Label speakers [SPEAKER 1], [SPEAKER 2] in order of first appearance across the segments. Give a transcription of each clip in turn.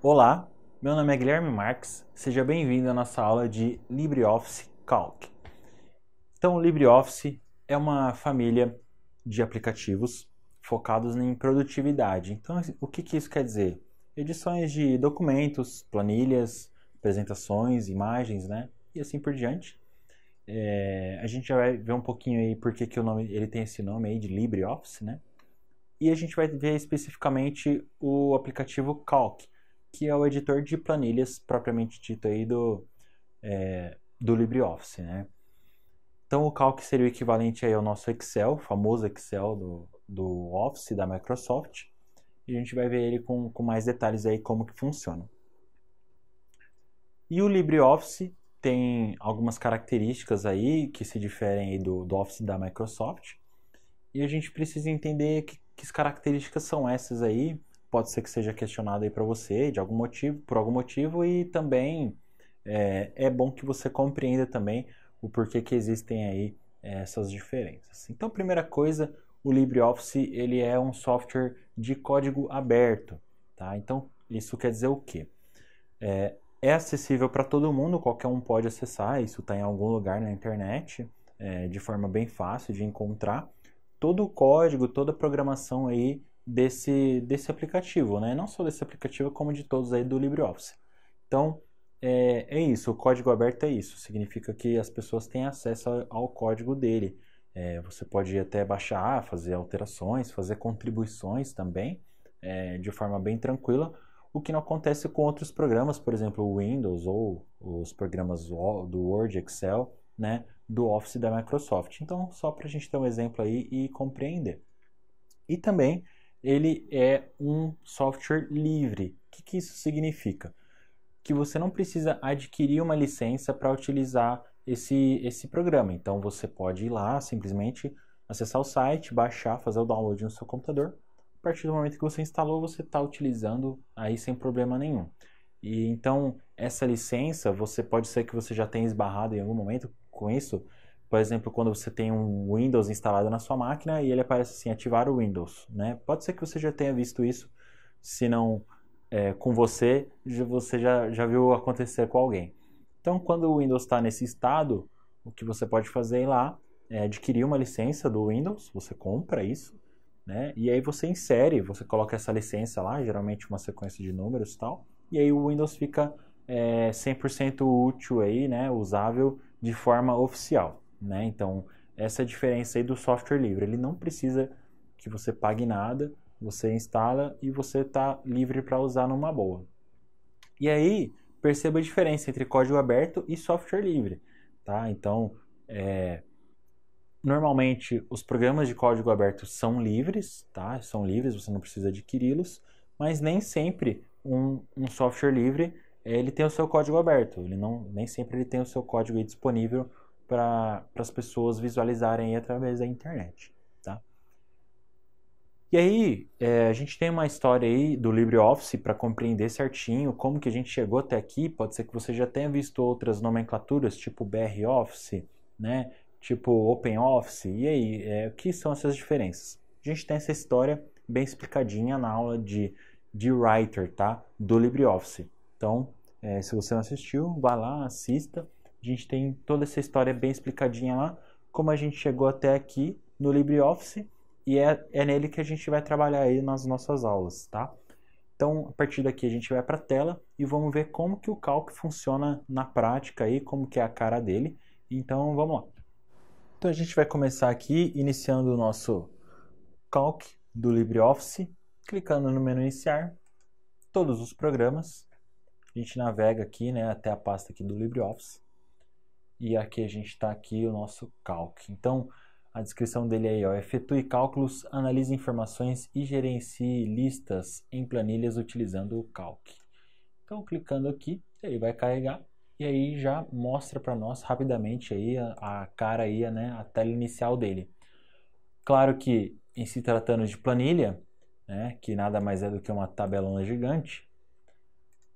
[SPEAKER 1] Olá, meu nome é Guilherme Marques, seja bem-vindo à nossa aula de LibreOffice Calc. Então, o LibreOffice é uma família de aplicativos focados em produtividade. Então, o que isso quer dizer? Edições de documentos, planilhas, apresentações, imagens, né? E assim por diante. A gente já vai ver um pouquinho aí por que o nome, ele tem esse nome aí de LibreOffice, né? E a gente vai ver especificamente o aplicativo Calc, que é o editor de planilhas propriamente dito aí do LibreOffice, né? Então o Calc seria o equivalente aí ao nosso Excel, o famoso Excel do Office da Microsoft, e a gente vai ver ele com mais detalhes aí como que funciona. E o LibreOffice tem algumas características aí que se diferem aí do Office da Microsoft, e a gente precisa entender que características são essas aí. Pode ser que seja questionado aí para você de algum motivo, por algum motivo, e também é bom que você compreenda também o porquê que existem aí essas diferenças. Então, primeira coisa, o LibreOffice ele é um software de código aberto, tá? Então, isso quer dizer o quê? É acessível para todo mundo, qualquer um pode acessar, isso está em algum lugar na internet, de forma bem fácil de encontrar. Todo o código, toda a programação aí desse aplicativo, né? Não só desse aplicativo, como de todos aí do LibreOffice. Então, é isso, o código aberto é isso, significa que as pessoas têm acesso ao código dele. Você pode até baixar, fazer alterações, fazer contribuições também, de forma bem tranquila, o que não acontece com outros programas, por exemplo, o Windows ou os programas do Word, Excel, né, do Office da Microsoft. Então, só para a gente ter um exemplo aí e compreender. E também ele é um software livre. O que isso significa? Que você não precisa adquirir uma licença para utilizar esse programa. Então você pode ir lá, simplesmente acessar o site, baixar, fazer o download no seu computador. A partir do momento que você instalou, você está utilizando aí sem problema nenhum. E então essa licença, você pode ser que você já tenha esbarrado em algum momento com isso. Por exemplo, quando você tem um Windows instalado na sua máquina e ele aparece assim, ativar o Windows, né? Pode ser que você já tenha visto isso, se não com você já viu acontecer com alguém. Então, quando o Windows está nesse estado, o que você pode fazer lá é adquirir uma licença do Windows, você compra isso, né? E aí você insere, você coloca essa licença lá, geralmente uma sequência de números e tal, e aí o Windows fica 100% útil aí, né? Usável de forma oficial, né? Então, essa é a diferença aí do software livre. Ele não precisa que você pague nada, você instala e você está livre para usar numa boa. E aí, perceba a diferença entre código aberto e software livre, tá? Então, normalmente os programas de código aberto são livres, tá? São livres, você não precisa adquiri-los, mas nem sempre um software livre ele tem o seu código aberto. Ele não, nem sempre ele tem o seu código aí disponível para as pessoas visualizarem aí através da internet, tá? E aí, a gente tem uma história aí do LibreOffice para compreender certinho como que a gente chegou até aqui. Pode ser que você já tenha visto outras nomenclaturas, tipo BROffice, né? Tipo OpenOffice. E aí, o que são essas diferenças? A gente tem essa história bem explicadinha na aula de Writer, tá? Do LibreOffice. Então, se você não assistiu, vá lá, assista. A gente tem toda essa história bem explicadinha lá, como a gente chegou até aqui no LibreOffice. E é nele que a gente vai trabalhar aí nas nossas aulas, tá? Então, a partir daqui a gente vai para a tela e vamos ver como que o Calc funciona na prática aí, como que é a cara dele. Então, vamos lá. Então, a gente vai começar aqui iniciando o nosso Calc do LibreOffice, clicando no menu iniciar, todos os programas. A gente navega aqui, né, até a pasta aqui do LibreOffice. E aqui a gente está aqui o nosso Calc. Então, a descrição dele aí, ó, efetue cálculos, analise informações e gerencie listas em planilhas utilizando o Calc. Então, clicando aqui, ele vai carregar e aí já mostra para nós rapidamente aí a cara aí, né, a tela inicial dele. Claro que em se tratando de planilha, né, que nada mais é do que uma tabelona gigante,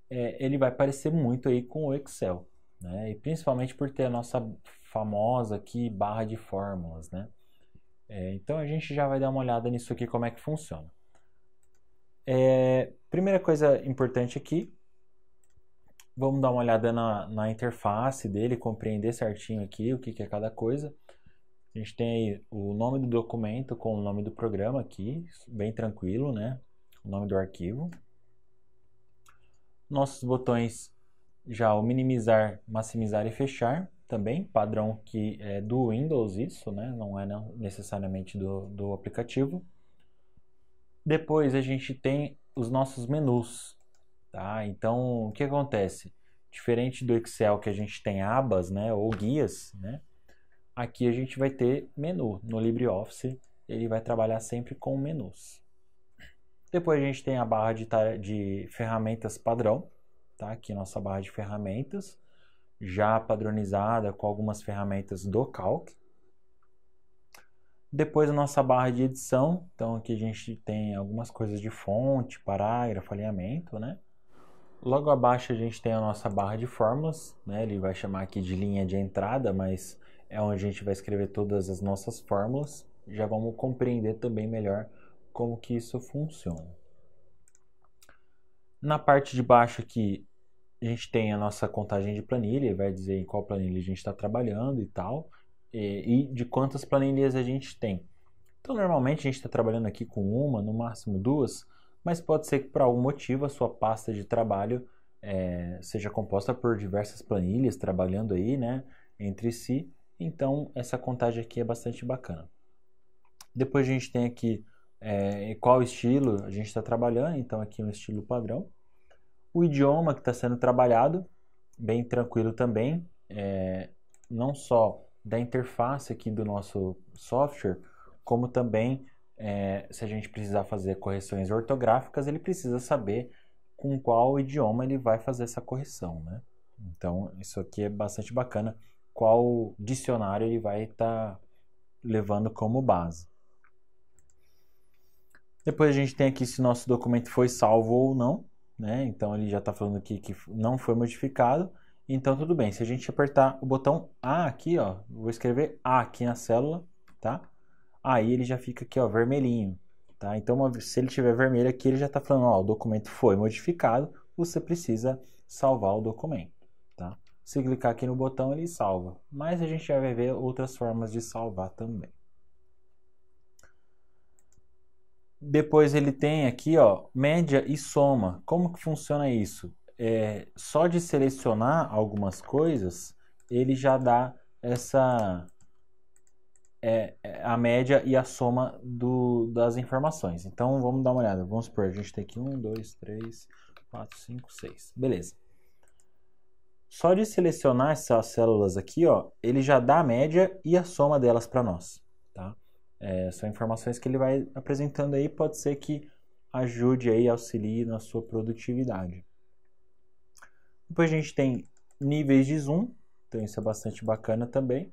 [SPEAKER 1] ele vai parecer muito aí com o Excel, né, e principalmente por ter a nossa famosa aqui barra de fórmulas, né. Então a gente já vai dar uma olhada nisso aqui, como é que funciona. Primeira coisa importante aqui, vamos dar uma olhada na interface dele, compreender certinho aqui o que é cada coisa. A gente tem aí o nome do documento com o nome do programa aqui, bem tranquilo, né? O nome do arquivo. Nossos botões já o minimizar, maximizar e fechar, também, padrão que é do Windows isso, né? Não é necessariamente do aplicativo. Depois a gente tem os nossos menus, tá? Então, o que acontece? Diferente do Excel que a gente tem abas, né? Ou guias, né? Aqui a gente vai ter menu. No LibreOffice ele vai trabalhar sempre com menus. Depois a gente tem a barra de ferramentas padrão, tá? Aqui nossa barra de ferramentas, já padronizada com algumas ferramentas do Calc. Depois a nossa barra de edição, então aqui a gente tem algumas coisas de fonte, parágrafo, alinhamento, né? Logo abaixo a gente tem a nossa barra de fórmulas, né? Ele vai chamar aqui de linha de entrada, mas é onde a gente vai escrever todas as nossas fórmulas. Já vamos compreender também melhor como que isso funciona. Na parte de baixo aqui a gente tem a nossa contagem de planilha, ele vai dizer em qual planilha a gente está trabalhando e tal, e de quantas planilhas a gente tem. Então normalmente a gente está trabalhando aqui com uma, no máximo duas, mas pode ser que por algum motivo a sua pasta de trabalho seja composta por diversas planilhas trabalhando aí, né, entre si. Então essa contagem aqui é bastante bacana. Depois a gente tem aqui qual estilo a gente está trabalhando, então aqui um estilo padrão. O idioma que está sendo trabalhado, bem tranquilo também, não só da interface aqui do nosso software, como também se a gente precisar fazer correções ortográficas, ele precisa saber com qual idioma ele vai fazer essa correção, né? Então isso aqui é bastante bacana, qual dicionário ele vai estar levando como base. Depois a gente tem aqui se nosso documento foi salvo ou não, né? Então ele já está falando aqui que não foi modificado, então tudo bem. Se a gente apertar o botão A aqui, ó, vou escrever A aqui na célula, tá? Aí ele já fica aqui, ó, vermelhinho, tá? Então se ele tiver vermelho aqui, ele já está falando, ó, o documento foi modificado, você precisa salvar o documento, tá? Se clicar aqui no botão, ele salva, mas a gente já vai ver outras formas de salvar também. Depois ele tem aqui, ó, média e soma. Como que funciona isso? Só de selecionar algumas coisas, ele já dá a média e a soma das informações. Então vamos dar uma olhada. Vamos supor, a gente tem aqui 1, 2, 3, 4, 5, 6. Beleza. Só de selecionar essas células aqui, ó, ele já dá a média e a soma delas para nós, tá? São informações que ele vai apresentando aí, pode ser que ajude aí, auxilie na sua produtividade. Depois a gente tem níveis de zoom, então isso é bastante bacana também.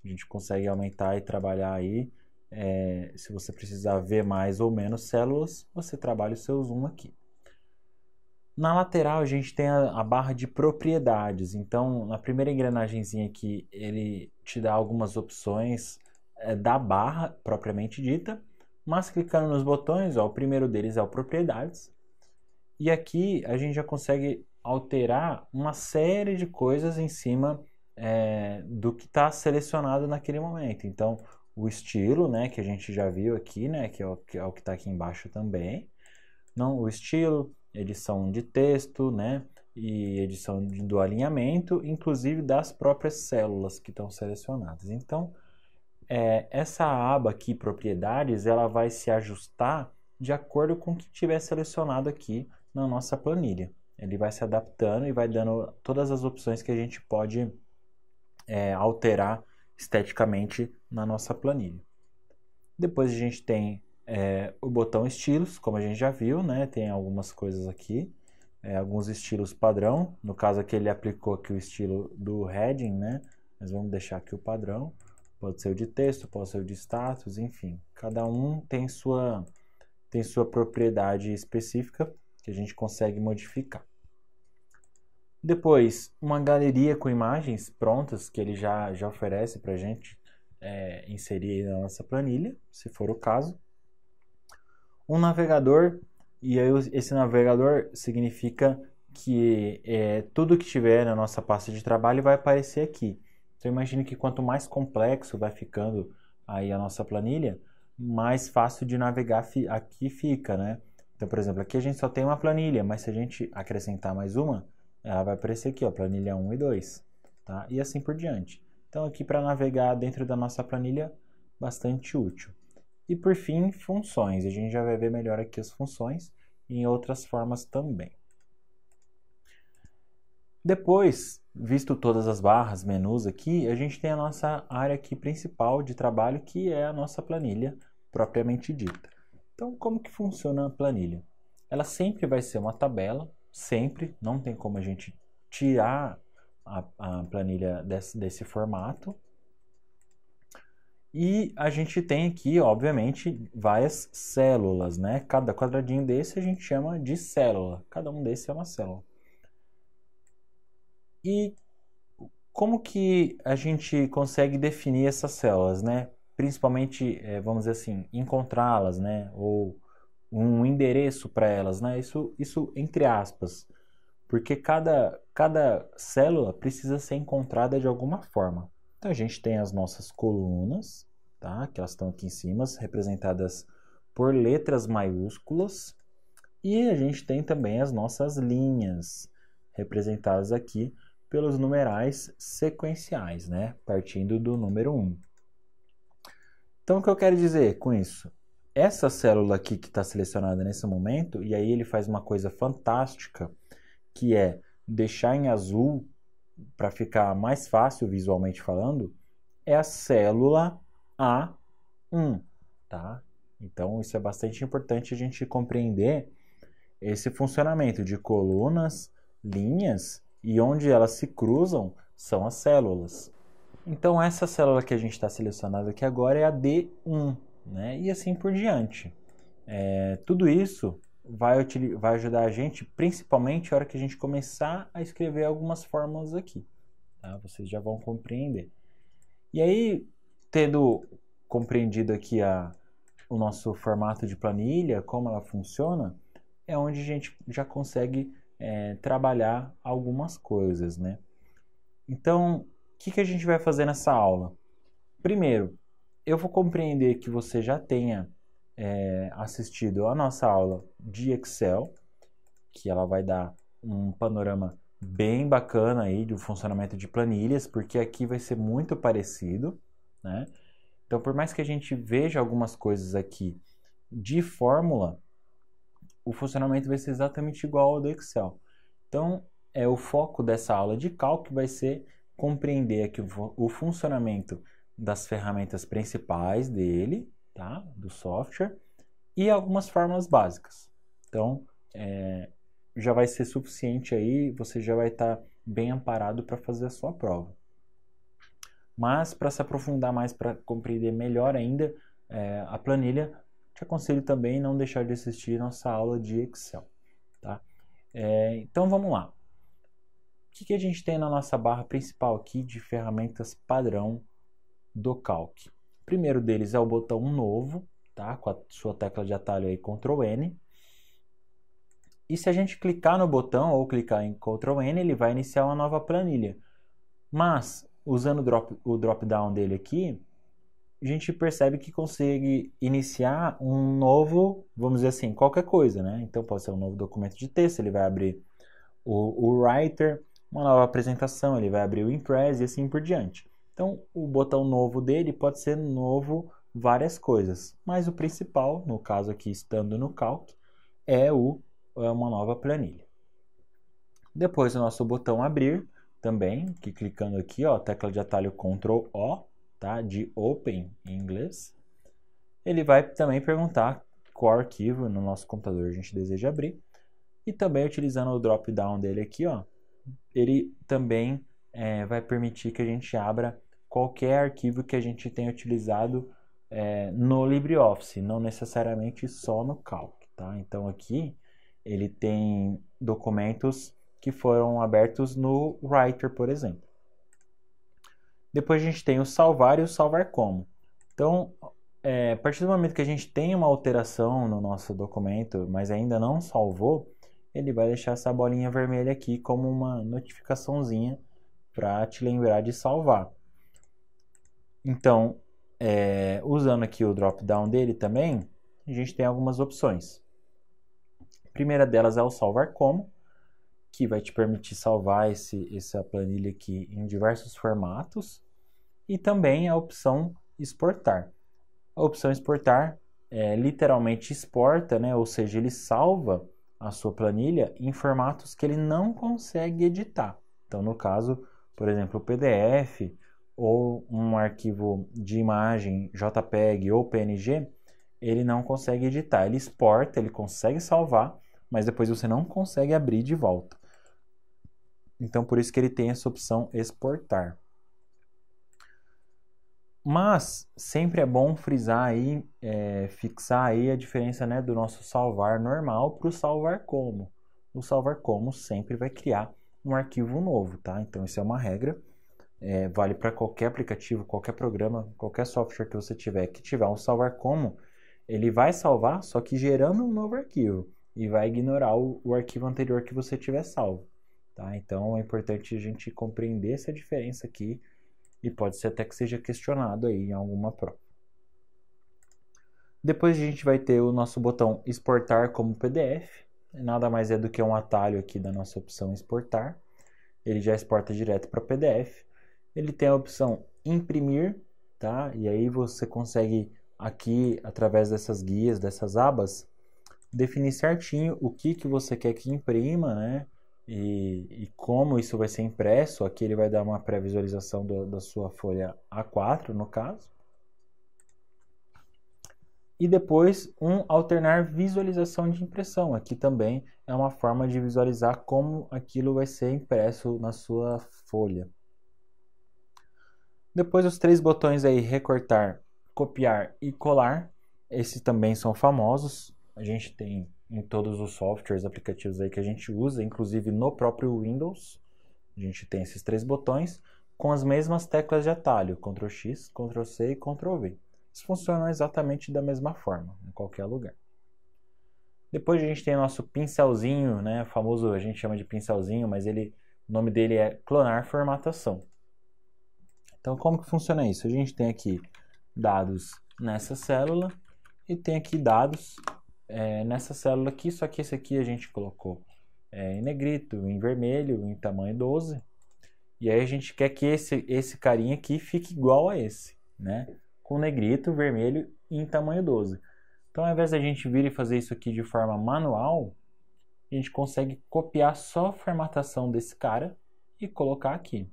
[SPEAKER 1] A gente consegue aumentar e trabalhar aí. Se você precisar ver mais ou menos células, você trabalha o seu zoom aqui. Na lateral a gente tem a barra de propriedades. Então, na primeira engrenagemzinha aqui, ele te dá algumas opções da barra propriamente dita, mas clicando nos botões, ó, o primeiro deles é o propriedades, e aqui a gente já consegue alterar uma série de coisas em cima do que está selecionado naquele momento. Então o estilo, né, que a gente já viu aqui, né, que é o que está aqui embaixo também, não, o estilo, edição de texto, né, e edição do alinhamento, inclusive das próprias células que estão selecionadas. Então essa aba aqui, propriedades, ela vai se ajustar de acordo com o que tiver selecionado aqui na nossa planilha. Ele vai se adaptando e vai dando todas as opções que a gente pode alterar esteticamente na nossa planilha. Depois a gente tem o botão estilos, como a gente já viu, né? Tem algumas coisas aqui, alguns estilos padrão. No caso aqui ele aplicou aqui o estilo do heading, né? Mas vamos deixar aqui o padrão. Pode ser o de texto, pode ser o de status, enfim. Cada um tem sua propriedade específica que a gente consegue modificar. Depois, uma galeria com imagens prontas que ele já oferece para a gente inserir na nossa planilha, se for o caso. Um navegador E aí esse navegador significa que tudo que tiver na nossa pasta de trabalho vai aparecer aqui. Então imagine que quanto mais complexo vai ficando aí a nossa planilha, mais fácil de navegar aqui fica, né? Então, por exemplo, aqui a gente só tem uma planilha, mas se a gente acrescentar mais uma, ela vai aparecer aqui, ó, planilha 1 e 2, tá? E assim por diante. Então aqui para navegar dentro da nossa planilha, bastante útil. E por fim, funções. A gente já vai ver melhor aqui as funções e em outras formas também. Depois, visto todas as barras, menus aqui, a gente tem a nossa área aqui principal de trabalho, que é a nossa planilha propriamente dita. Então, como que funciona a planilha? Ela sempre vai ser uma tabela, sempre, não tem como a gente tirar a planilha desse formato. E a gente tem aqui, obviamente, várias células, né? Cada quadradinho desse a gente chama de célula. Cada um desses é uma célula. E como que a gente consegue definir essas células, né? Principalmente, vamos dizer assim, encontrá-las, né? Ou um endereço para elas, né? Isso entre aspas, porque cada célula precisa ser encontrada de alguma forma. Então a gente tem as nossas colunas, tá? Que elas estão aqui em cima, representadas por letras maiúsculas, e a gente tem também as nossas linhas, representadas aqui pelos numerais sequenciais, né? Partindo do número 1. Então, o que eu quero dizer com isso? Essa célula aqui que está selecionada nesse momento, e aí ele faz uma coisa fantástica, que é deixar em azul, para ficar mais fácil visualmente falando, é a célula A1, tá? Então, isso é bastante importante a gente compreender esse funcionamento de colunas, linhas, e onde elas se cruzam são as células. Então, essa célula que a gente está selecionando aqui agora é a D1, né? E assim por diante. Tudo isso vai ajudar a gente, principalmente na hora que a gente começar a escrever algumas fórmulas aqui. Tá? Vocês já vão compreender. E aí, tendo compreendido aqui o nosso formato de planilha, como ela funciona, é onde a gente já consegue trabalhar algumas coisas, né? Então, o que a gente vai fazer nessa aula? Primeiro, eu vou compreender que você já tenha assistido a nossa aula de Excel, que ela vai dar um panorama bem bacana aí do funcionamento de planilhas, porque aqui vai ser muito parecido, né? Então, por mais que a gente veja algumas coisas aqui de fórmula, o funcionamento vai ser exatamente igual ao do Excel. Então, o foco dessa aula de cálculo vai ser compreender aqui o funcionamento das ferramentas principais dele, tá? Do software, e algumas fórmulas básicas. Então, já vai ser suficiente aí, você já vai estar bem amparado para fazer a sua prova. Mas, para se aprofundar mais, para compreender melhor ainda a planilha, te aconselho também não deixar de assistir nossa aula de Excel. Tá? Então, vamos lá. O que a gente tem na nossa barra principal aqui de ferramentas padrão do Calc? O primeiro deles é o botão novo, tá? Com a sua tecla de atalho aí, Ctrl N. E se a gente clicar no botão ou clicar em Ctrl N, ele vai iniciar uma nova planilha. Mas, usando o drop-down dele aqui, a gente percebe que consegue iniciar um novo, vamos dizer assim, qualquer coisa, né? Então, pode ser um novo documento de texto, ele vai abrir o Writer, uma nova apresentação, ele vai abrir o Impress e assim por diante. Então, o botão novo dele pode ser novo várias coisas, mas o principal, no caso aqui, estando no Calc, é uma nova planilha. Depois, o nosso botão abrir, também, que clicando aqui, ó, tecla de atalho Ctrl O, tá? De Open em inglês. Ele vai também perguntar qual arquivo no nosso computador a gente deseja abrir. E também utilizando o drop-down dele aqui, ó, ele também vai permitir que a gente abra qualquer arquivo que a gente tenha utilizado no LibreOffice, não necessariamente só no Calc, tá? Então aqui ele tem documentos que foram abertos no Writer, por exemplo. Depois a gente tem o salvar e o salvar como. Então, a partir do momento que a gente tem uma alteração no nosso documento, mas ainda não salvou, ele vai deixar essa bolinha vermelha aqui como uma notificaçãozinha para te lembrar de salvar. Então, usando aqui o drop-down dele também, a gente tem algumas opções. A primeira delas é o salvar como, que vai te permitir salvar essa planilha aqui em diversos formatos. E também a opção exportar. A opção exportar literalmente exporta, né? Ou seja, ele salva a sua planilha em formatos que ele não consegue editar. Então, no caso, por exemplo, o PDF ou um arquivo de imagem JPEG ou PNG, ele não consegue editar. Ele exporta, ele consegue salvar, mas depois você não consegue abrir de volta. Então, por isso que ele tem essa opção exportar. Mas sempre é bom frisar aí, fixar aí a diferença, né, do nosso salvar normal para o salvar como. O salvar como sempre vai criar um arquivo novo, tá? Então isso é uma regra, vale para qualquer aplicativo, qualquer programa, qualquer software que você tiver que tiver um salvar como, ele vai salvar, só que gerando um novo arquivo e vai ignorar o arquivo anterior que você tiver salvo, tá? Então é importante a gente compreender essa diferença aqui. E pode ser até que seja questionado aí em alguma prova. Depois a gente vai ter o nosso botão exportar como PDF. Nada mais é do que um atalho aqui da nossa opção exportar. Ele já exporta direto para PDF. Ele tem a opção imprimir, tá? E aí você consegue aqui, através dessas guias, dessas abas, definir certinho o que você quer que imprima, né? E como isso vai ser impresso. Aqui ele vai dar uma pré-visualização da sua folha A4, no caso. E depois alternar visualização de impressão. Aqui também é uma forma de visualizar como aquilo vai ser impresso na sua folha. Depois os 3 botões aí, recortar, copiar e colar. Esses também são famosos. A gente tem em todos os softwares, aplicativos aí que a gente usa, inclusive no próprio Windows. A gente tem esses 3 botões com as mesmas teclas de atalho, Ctrl X, Ctrl C e Ctrl V. Eles funcionam exatamente da mesma forma, em qualquer lugar. Depois a gente tem o nosso pincelzinho, né? O famoso, a gente chama de pincelzinho, mas o nome dele é clonar formatação. Então, como que funciona isso? A gente tem aqui dados nessa célula e tem aqui dados nessa célula aqui, só que esse aqui a gente colocou em negrito, em vermelho, em tamanho 12. E aí a gente quer que esse carinha aqui fique igual a esse, né? Com negrito, vermelho e em tamanho 12. Então, ao invés da gente vir e fazer isso aqui de forma manual, a gente consegue copiar só a formatação desse cara e colocar aqui.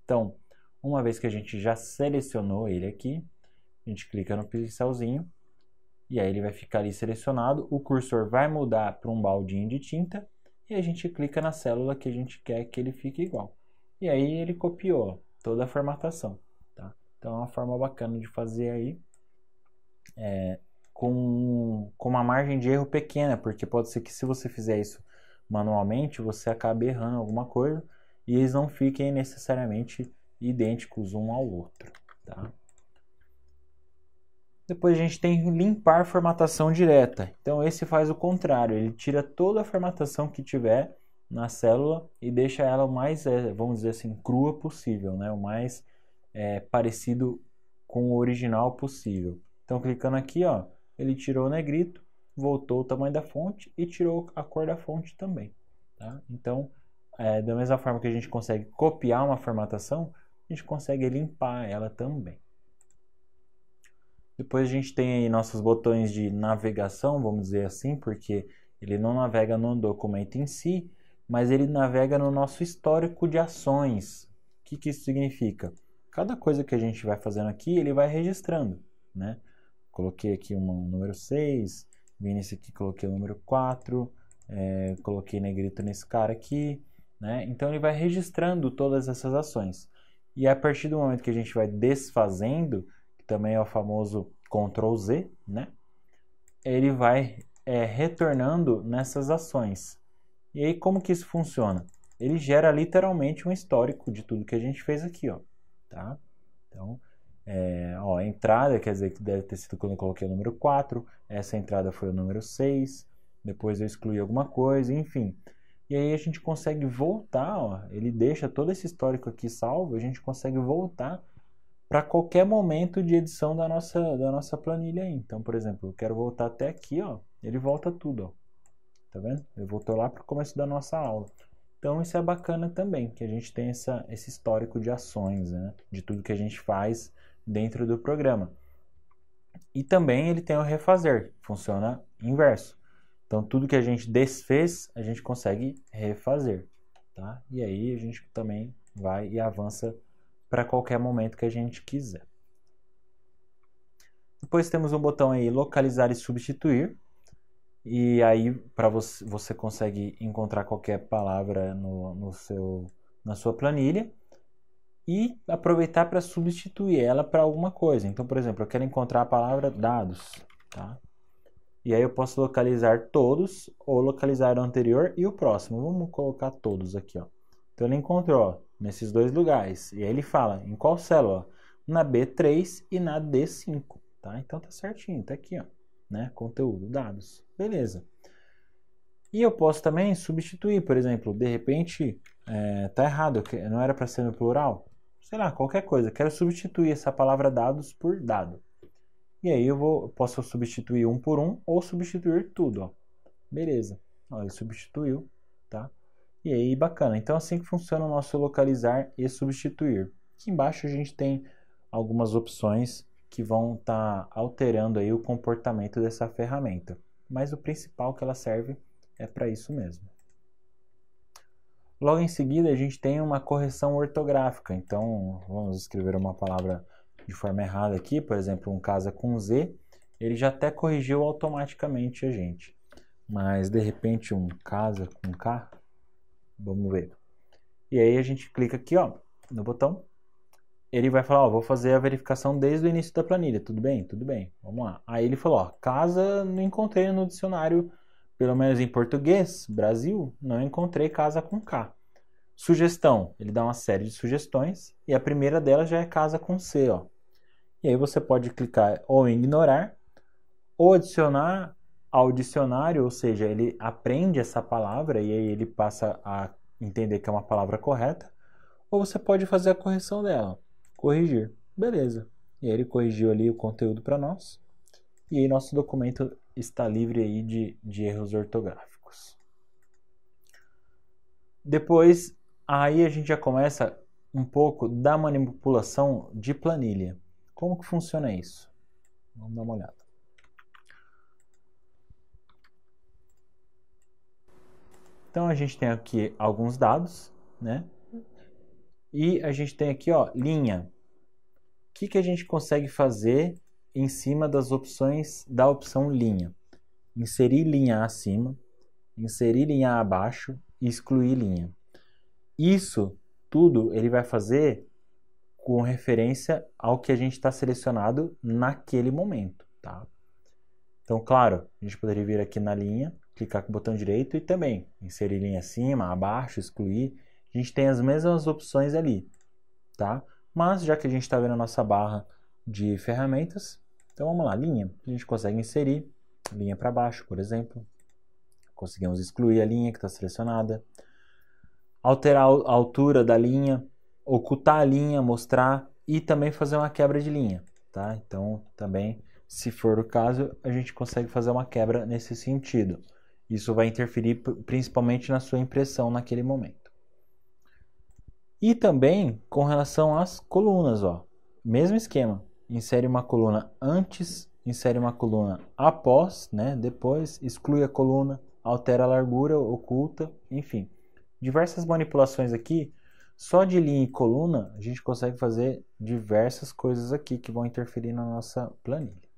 [SPEAKER 1] Então, uma vez que a gente já selecionou ele aqui, a gente clica no pincelzinho e aí ele vai ficar ali selecionado. O cursor vai mudar para um baldinho de tinta e a gente clica na célula que a gente quer que ele fique igual. E aí ele copiou toda a formatação, tá? Então é uma forma bacana de fazer aí, com uma margem de erro pequena, porque pode ser que se você fizer isso manualmente, você acabe errando alguma coisa e eles não fiquem necessariamente idênticos um ao outro, tá? Depois a gente tem limpar formatação direta. Então esse faz o contrário, ele tira toda a formatação que tiver na célula e deixa ela o mais, vamos dizer assim, crua possível, né? O mais parecido com o original possível. Então clicando aqui, ó, ele tirou o negrito, voltou o tamanho da fonte e tirou a cor da fonte também, tá? Então, da mesma forma que a gente consegue copiar uma formatação, a gente consegue limpar ela também. Depois a gente tem aí nossos botões de navegação, vamos dizer assim, porque ele não navega no documento em si, mas ele navega no nosso histórico de ações. O que isso significa? Cada coisa que a gente vai fazendo aqui, ele vai registrando, né? Coloquei aqui um número 6, vim nesse aqui, coloquei o número 4, coloquei negrito nesse cara aqui, né? Então ele vai registrando todas essas ações. E a partir do momento que a gente vai desfazendo, que também é o famoso Ctrl Z, né? Ele vai retornando nessas ações. E aí como que isso funciona? Ele gera literalmente um histórico de tudo que a gente fez aqui, ó, tá? Então Ó, a entrada, quer dizer que deve ter sido quando eu coloquei o número 4, essa entrada foi o número 6, depois eu excluí alguma coisa, enfim. E aí a gente consegue voltar, ó, ele deixa todo esse histórico aqui salvo, a gente consegue voltar para qualquer momento de edição da nossa planilha aí. Então, por exemplo, eu quero voltar até aqui, ó, ele volta tudo, ó. Tá vendo? Ele voltou lá para o começo da nossa aula. Então isso é bacana também, que a gente tem esse histórico de ações, né? De tudo que a gente faz dentro do programa. E também ele tem o refazer, funciona inverso. Então tudo que a gente desfez, a gente consegue refazer, tá? E aí a gente também vai e avança para qualquer momento que a gente quiser. Depois temos um botão aí, localizar e substituir. E aí para você consegue encontrar qualquer palavra na sua planilha e aproveitar para substituir ela para alguma coisa. Então, por exemplo, eu quero encontrar a palavra dados, tá? E aí eu posso localizar todos ou localizar o anterior e o próximo. Vamos colocar todos aqui, ó. Então ele encontrou, ó, nesses dois lugares. E aí ele fala em qual célula? Na B3 e na D5, tá? Então tá certinho, tá aqui, ó, né? Conteúdo, dados. Beleza. E eu posso também substituir, por exemplo, de repente tá errado, não era para ser no plural. Sei lá, qualquer coisa. Quero substituir essa palavra dados por dado. E aí eu posso substituir um por um ou substituir tudo, ó. Beleza. Ó, ele substituiu, tá? E aí, bacana. Então, assim que funciona o nosso localizar e substituir. Aqui embaixo a gente tem algumas opções que vão estar alterando aí o comportamento dessa ferramenta. Mas o principal que ela serve é para isso mesmo. Logo em seguida, a gente tem uma correção ortográfica. Então, vamos escrever uma palavra de forma errada aqui, por exemplo, um casa com Z, ele já até corrigiu automaticamente a gente. Mas, de repente, um casa com K, vamos ver. E aí a gente clica aqui, ó, no botão. Ele vai falar, ó, vou fazer a verificação desde o início da planilha. Tudo bem? Tudo bem. Vamos lá. Aí ele falou, ó, casa não encontrei no dicionário, pelo menos em português, Brasil, não encontrei casa com K. Sugestão, ele dá uma série de sugestões e a primeira delas já é casa com C, ó. E aí você pode clicar ou em ignorar ou adicionar ao dicionário, ou seja, ele aprende essa palavra e aí ele passa a entender que é uma palavra correta, ou você pode fazer a correção dela, corrigir, beleza. E aí ele corrigiu ali o conteúdo para nós e aí nosso documento está livre aí de erros ortográficos. Depois, aí a gente já começa um pouco da manipulação de planilha. Como que funciona isso? Vamos dar uma olhada. Então a gente tem aqui alguns dados, né? E a gente tem aqui, ó, linha. O que a gente consegue fazer em cima das opções da opção linha? Inserir linha acima, inserir linha abaixo e excluir linha. Isso tudo ele vai fazer com referência ao que a gente está selecionado naquele momento, tá? Então, claro, a gente poderia vir aqui na linha, clicar com o botão direito e também inserir linha acima, abaixo, excluir. A gente tem as mesmas opções ali, tá? Mas já que a gente está vendo a nossa barra de ferramentas, então vamos lá, linha. A gente consegue inserir linha para baixo, por exemplo. Conseguimos excluir a linha que está selecionada. Alterar a altura da linha, ocultar a linha, mostrar e também fazer uma quebra de linha, tá? Então, também, se for o caso, a gente consegue fazer uma quebra nesse sentido. Isso vai interferir principalmente na sua impressão naquele momento. E também com relação às colunas, ó. Mesmo esquema. Insere uma coluna antes, insere uma coluna após, né? Depois, exclui a coluna, altera a largura, oculta, enfim. Diversas manipulações aqui. Só de linha e coluna, a gente consegue fazer diversas coisas aqui que vão interferir na nossa planilha.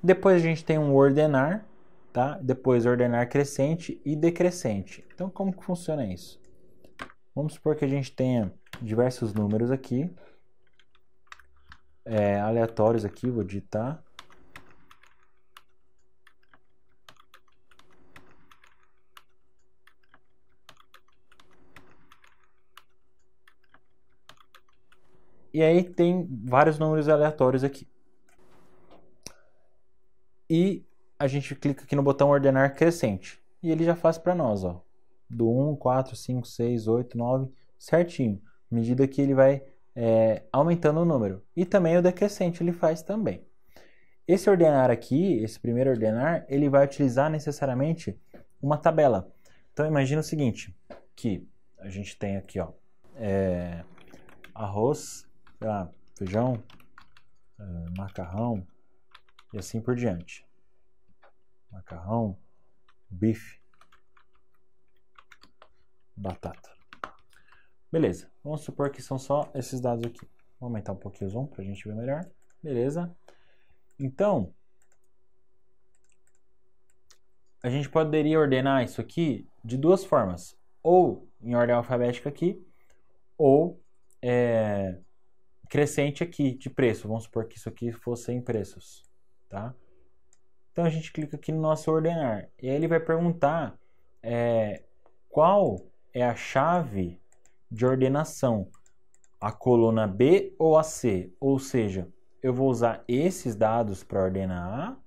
[SPEAKER 1] Depois a gente tem um ordenar, tá? Depois ordenar crescente e decrescente. Então, como que funciona isso? Vamos supor que a gente tenha diversos números aqui, aleatórios aqui, vou digitar. E aí tem vários números aleatórios aqui. E a gente clica aqui no botão ordenar crescente. E ele já faz para nós, ó. Do 1, 4, 5, 6, 8, 9, certinho. À medida que ele vai aumentando o número. E também o decrescente ele faz também. Esse ordenar aqui, esse primeiro ordenar, ele vai utilizar necessariamente uma tabela. Então imagina o seguinte, que a gente tem aqui, ó, arroz, sei lá, feijão, macarrão e assim por diante. Macarrão, bife, batata. Beleza, vamos supor que são só esses dados aqui. Vou aumentar um pouquinho o zoom para a gente ver melhor. Beleza. Então, a gente poderia ordenar isso aqui de duas formas. Ou em ordem alfabética aqui, ou crescente aqui de preço. Vamos supor que isso aqui fosse em preços. Tá? Então a gente clica aqui no nosso ordenar. E aí ele vai perguntar qual é a chave de ordenação. A coluna B ou a C? Ou seja, eu vou usar esses dados para ordenar A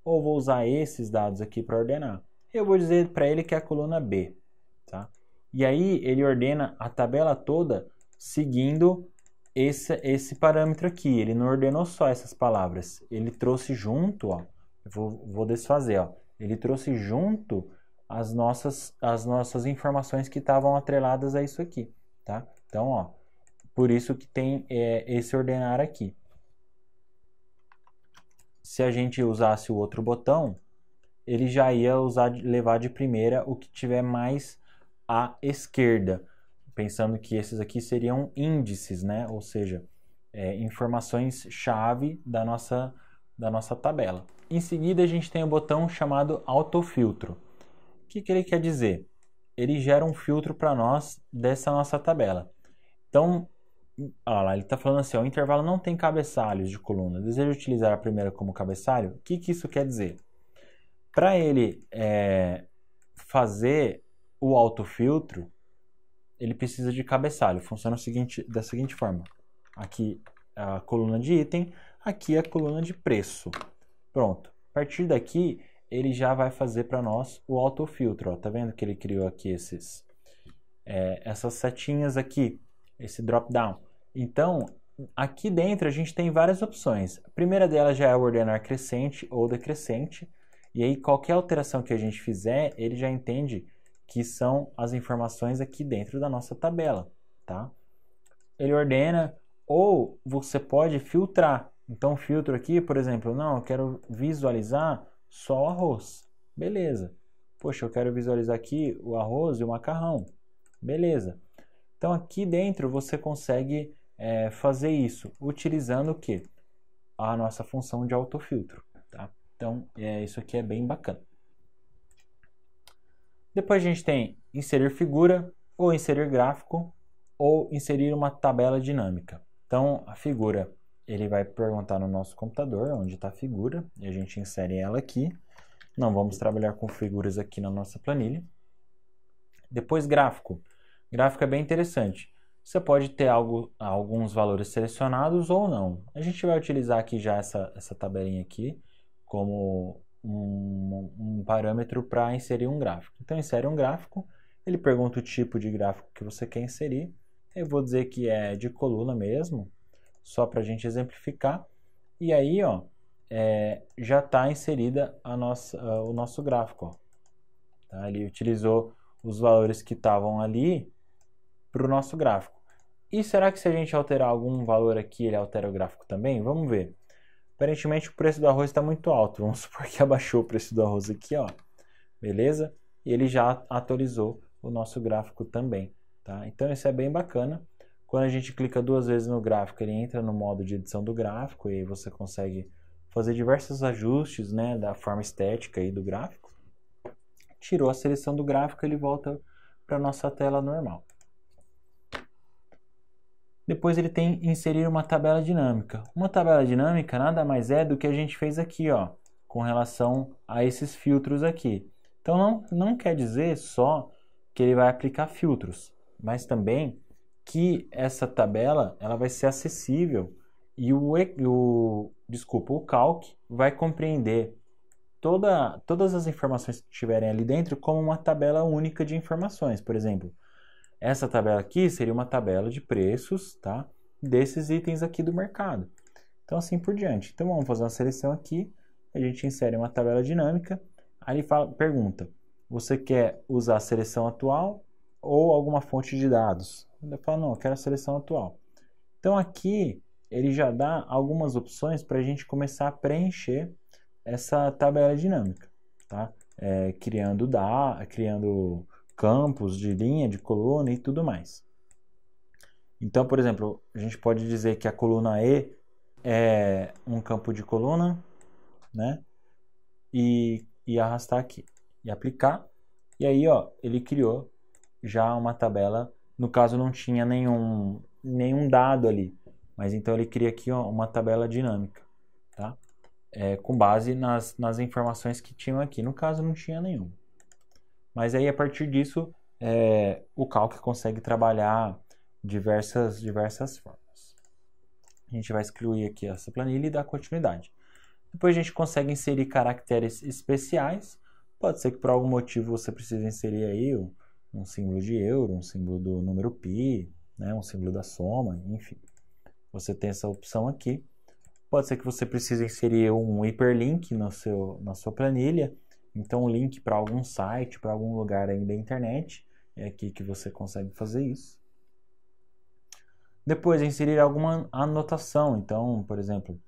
[SPEAKER 1] ou vou usar esses dados aqui para ordenar? Eu vou dizer para ele que é a coluna B. Tá? E aí ele ordena a tabela toda seguindo esse parâmetro aqui. Ele não ordenou só essas palavras. Ele trouxe junto, ó, vou desfazer, ó. Ele trouxe junto as nossas informações que estavam atreladas a isso aqui. Tá? Então, ó, por isso que tem esse ordenar aqui. Se a gente usasse o outro botão, ele já ia levar de primeira o que tiver mais à esquerda, pensando que esses aqui seriam índices, né? Ou seja, informações-chave da nossa tabela. Em seguida, a gente tem o botão chamado autofiltro. O que ele quer dizer? Ele gera um filtro para nós dessa nossa tabela. Então, olha lá, ele está falando assim, ó, o intervalo não tem cabeçalhos de coluna. Deseja utilizar a primeira como cabeçalho? O que isso quer dizer? Para ele fazer o autofiltro, ele precisa de cabeçalho. Funciona da seguinte forma. Aqui a coluna de item, aqui a coluna de preço. Pronto. A partir daqui, ele já vai fazer para nós o autofiltro. Ó. Tá vendo que ele criou aqui essas setinhas aqui, esse drop-down. Então, aqui dentro a gente tem várias opções. A primeira delas já é o ordenar crescente ou decrescente. E aí, qualquer alteração que a gente fizer, ele já entende que são as informações aqui dentro da nossa tabela, tá? Ele ordena, ou você pode filtrar. Então, filtro aqui, por exemplo, não, eu quero visualizar só o arroz. Beleza. Poxa, eu quero visualizar aqui o arroz e o macarrão. Beleza. Então, aqui dentro você consegue fazer isso, utilizando o quê? A nossa função de autofiltro, tá? Então, isso aqui é bem bacana. Depois a gente tem inserir figura, ou inserir gráfico, ou inserir uma tabela dinâmica. Então, a figura, ele vai perguntar no nosso computador onde está a figura, e a gente insere ela aqui. Não vamos trabalhar com figuras aqui na nossa planilha. Depois, gráfico. Gráfico é bem interessante. Você pode ter alguns valores selecionados ou não. A gente vai utilizar aqui já essa tabelinha aqui como um parâmetro para inserir um gráfico. Então, insere um gráfico, ele pergunta o tipo de gráfico que você quer inserir. Eu vou dizer que é de coluna mesmo, só para a gente exemplificar. E aí, ó, já está inserida o nosso gráfico. Ó. Tá? Ele utilizou os valores que estavam ali para o nosso gráfico. E será que se a gente alterar algum valor aqui, ele altera o gráfico também? Vamos ver. Aparentemente o preço do arroz está muito alto. Vamos supor que abaixou o preço do arroz aqui, ó. Beleza? E ele já atualizou o nosso gráfico também. Tá? Então isso é bem bacana. Quando a gente clica duas vezes no gráfico, ele entra no modo de edição do gráfico e aí você consegue fazer diversos ajustes, né, da forma estética aí do gráfico. Tirou a seleção do gráfico, ele volta para a nossa tela normal. Depois ele tem inserir uma tabela dinâmica. Uma tabela dinâmica nada mais é do que a gente fez aqui, ó, com relação a esses filtros aqui. Então não quer dizer só que ele vai aplicar filtros, mas também que essa tabela ela vai ser acessível e o Calc vai compreender todas as informações que estiverem ali dentro como uma tabela única de informações. Por exemplo, essa tabela aqui seria uma tabela de preços, tá? Desses itens aqui do mercado. Então, assim por diante. Então, vamos fazer uma seleção aqui. A gente insere uma tabela dinâmica. Aí ele pergunta, você quer usar a seleção atual ou alguma fonte de dados? Ele fala, não, eu quero a seleção atual. Então, aqui ele já dá algumas opções para a gente começar a preencher essa tabela dinâmica, tá? Criando campos de linha, de coluna e tudo mais. Então, por exemplo, a gente pode dizer que a coluna E é um campo de coluna, né? E arrastar aqui e aplicar. E aí, ó, ele criou já uma tabela. No caso, não tinha nenhum dado ali, mas então ele cria aqui, ó, uma tabela dinâmica, tá? Com base nas informações que tinham aqui. No caso, não tinha nenhum. Mas aí, a partir disso, o Calc consegue trabalhar diversas formas. A gente vai excluir aqui essa planilha e dar continuidade. Depois a gente consegue inserir caracteres especiais. Pode ser que por algum motivo você precise inserir aí um símbolo de euro, um símbolo do número π, né, um símbolo da soma, enfim. Você tem essa opção aqui. Pode ser que você precise inserir um hiperlink na sua planilha. Então, um link para algum site, para algum lugar aí da internet. É aqui que você consegue fazer isso. Depois, inserir alguma anotação. Então, por exemplo,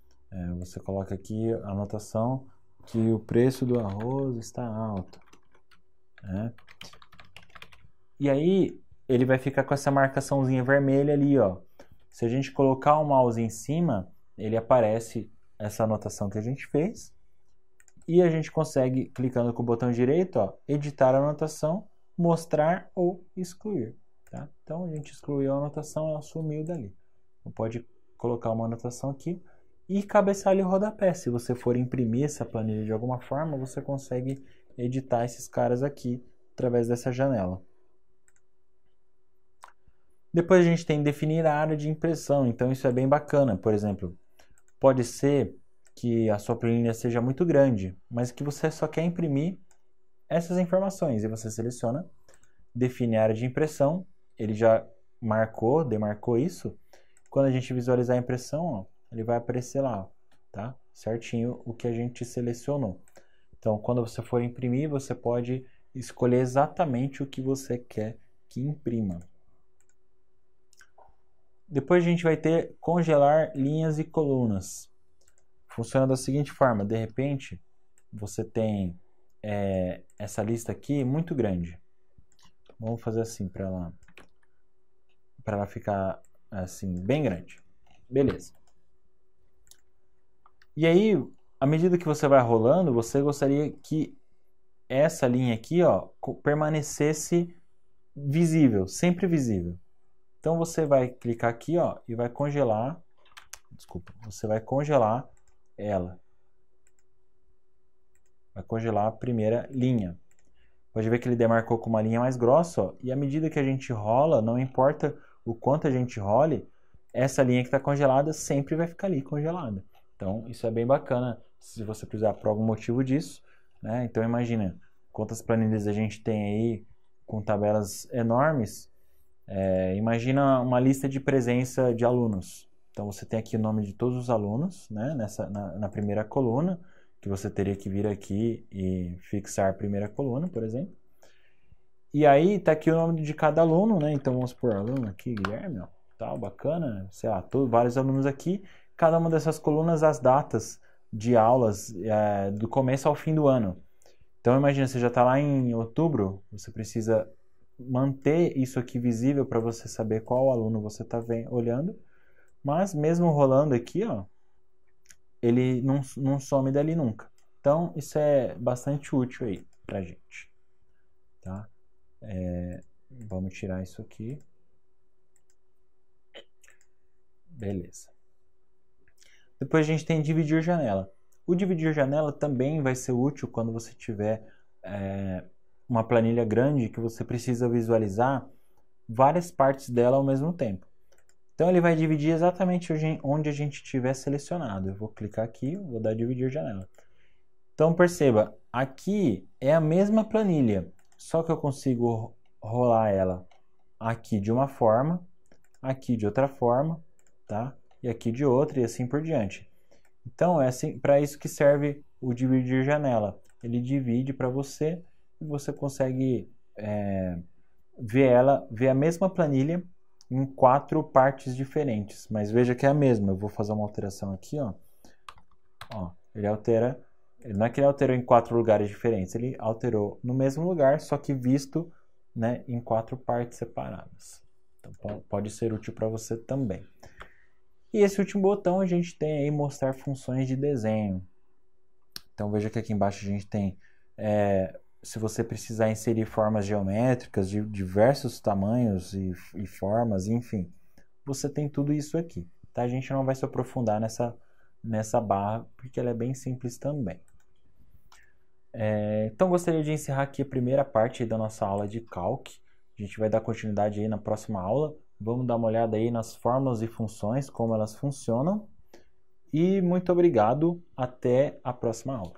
[SPEAKER 1] você coloca aqui a anotação que o preço do arroz está alto, né? E aí, ele vai ficar com essa marcaçãozinha vermelha ali, ó. Se a gente colocar o mouse em cima, ele aparece essa anotação que a gente fez. E a gente consegue, clicando com o botão direito, ó, editar a anotação, mostrar ou excluir. Tá? Então, a gente excluiu a anotação, ela sumiu dali. Então, pode colocar uma anotação aqui e cabeçalho e rodapé. Se você for imprimir essa planilha de alguma forma, você consegue editar esses caras aqui através dessa janela. Depois a gente tem definir a área de impressão. Então, isso é bem bacana. Por exemplo, pode ser que a sua planilha seja muito grande, mas que você só quer imprimir essas informações. E você seleciona, define a área de impressão. Ele já demarcou isso. Quando a gente visualizar a impressão, ó, ele vai aparecer lá, tá? Certinho o que a gente selecionou. Então, quando você for imprimir, você pode escolher exatamente o que você quer que imprima. Depois a gente vai ter congelar linhas e colunas. Funciona da seguinte forma, de repente você tem essa lista aqui muito grande. Vamos fazer assim para ela ficar assim bem grande. Beleza. E aí, à medida que você vai rolando, você gostaria que essa linha aqui, ó, permanecesse visível, sempre visível. Então você vai clicar aqui, ó, e vai congelar. Desculpa, você vai congelar ela. Vai congelar a primeira linha. Pode ver que ele demarcou com uma linha mais grossa, ó, e à medida que a gente rola, não importa o quanto a gente role, essa linha que está congelada sempre vai ficar ali congelada. Então isso é bem bacana se você precisar por algum motivo disso, né? Então imagina quantas planilhas a gente tem aí com tabelas enormes. Imagina uma lista de presença de alunos. Então você tem aqui o nome de todos os alunos, né? Na primeira coluna, que você teria que vir aqui e fixar a primeira coluna, por exemplo. E aí está aqui o nome de cada aluno, né? Então vamos por aluno aqui, Guilherme, ó, tal, bacana, sei lá, vários alunos aqui. Cada uma dessas colunas, as datas de aulas do começo ao fim do ano. Então imagina, você já está lá em outubro, você precisa manter isso aqui visível para você saber qual aluno você está olhando, mas mesmo rolando aqui, ó, ele não some dali nunca. Então isso é bastante útil aí para a gente, tá? Vamos tirar isso aqui. Beleza. Depois a gente tem dividir janela. O dividir janela também vai ser útil quando você tiver uma planilha grande que você precisa visualizar várias partes dela ao mesmo tempo. Então ele vai dividir exatamente onde a gente tiver selecionado. Eu vou clicar aqui, vou dar dividir janela. Então perceba, aqui é a mesma planilha, só que eu consigo rolar ela aqui de uma forma, aqui de outra forma, tá? E aqui de outra e assim por diante. Então é assim, para isso que serve o dividir janela. Ele divide para você e você consegue ver a mesma planilha em 4 partes diferentes. Mas veja que é a mesma. Eu vou fazer uma alteração aqui, ó. Ele altera. Não é que ele alterou em 4 lugares diferentes, ele alterou no mesmo lugar, só que visto, né, em 4 partes separadas. Então pode ser útil para você também. E esse último botão a gente tem aí mostrar funções de desenho. Então veja que aqui embaixo a gente tem, se você precisar inserir formas geométricas de diversos tamanhos e formas, enfim, você tem tudo isso aqui. Tá? A gente não vai se aprofundar nessa barra, porque ela é bem simples também. Então gostaria de encerrar aqui a primeira parte da nossa aula de Calc. A gente vai dar continuidade aí na próxima aula. Vamos dar uma olhada aí nas fórmulas e funções, como elas funcionam. E muito obrigado, até a próxima aula.